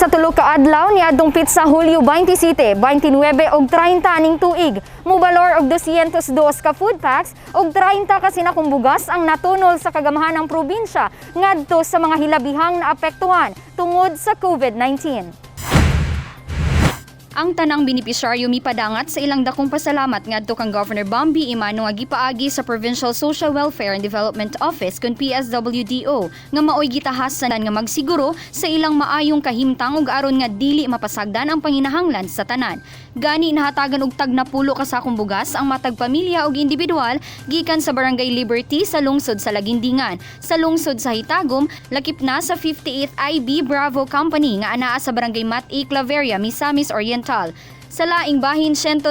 sa tulo ka adlaw niadtong pitsa Hulyo 27, 29 ug 30 ning tuig, mobalor og 202 ka food packs ug 30 ka sinakong bugas ang natunol sa kagamahanang probinsya ngadto sa mga hilabihang naapektuhan tungod sa COVID-19. Ang tanang benepisyaryo mipadangat sa ilang dakong pasalamat ngadto kang Governor Bambi Imano nga gipaagi sa Provincial Social Welfare and Development Office kun PSWDO nga maoy gitahasan nga magsiguro sa ilang maayong kahimtang ug aron nga dili mapasagdan ang panginahanglan sa tanan. Gani nahatagan og tag na pulo ka sakong bugas ang matag pamilya ug individual gikan sa Barangay Liberty sa lungsod sa Lagindingan. Sa lungsod sa Hitagom, lakip na sa 58th IB Bravo Company nga anaa sa Barangay Mat-I Claveria, Misamis Oriental. Sa laing bahin, 132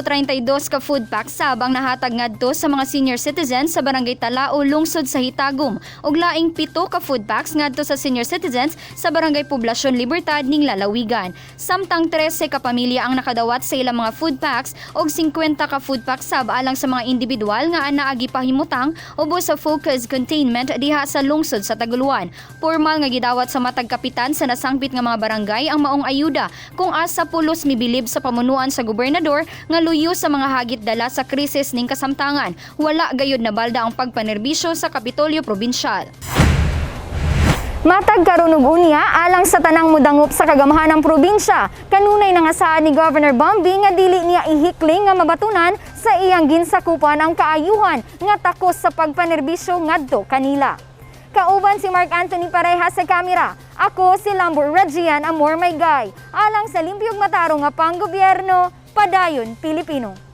ka food packs sabang nahatag ngadto sa mga senior citizens sa Barangay Talao, lungsod sa Hitagom, ug laing 7 ka food packs ngadto sa senior citizens sa Barangay Poblasyon Libertad ning Lalawigan. Samtang 13 ka pamilya ang nakadawat sa ilang mga food packs ug 50 ka food packs sab alang sa mga individual nga anaa gipahimutang ubos sa focus containment diha sa lungsod sa Taguluan. Formal nga gidawat sa matag kapitan sa nasangpit nga mga barangay ang maong ayuda kung asa pulos mibilib sa pamunuan sa gobernador nga luyo sa mga hagit dala sa krisis ning kasamtangan. Wala gayud na balda ang pagpanerbisyo sa Kapitolyo Probinsyal. Matag karon ug unya alang sa tanang mudangop sa kagamahanang probinsya, kanunay nangasaad ni Governor Bambi nga dili niya ihikling nga mabatunan sa iyang ginsakupan ang kaayuhan nga takos sa pagpanerbisyo ngadto kanila. Kauban si Mark Anthony Pareha sa kamera. Ako si Lambor Regian Amor Maygay. Alang sa limpyog mataro nga panggobyerno, padayon Pilipino.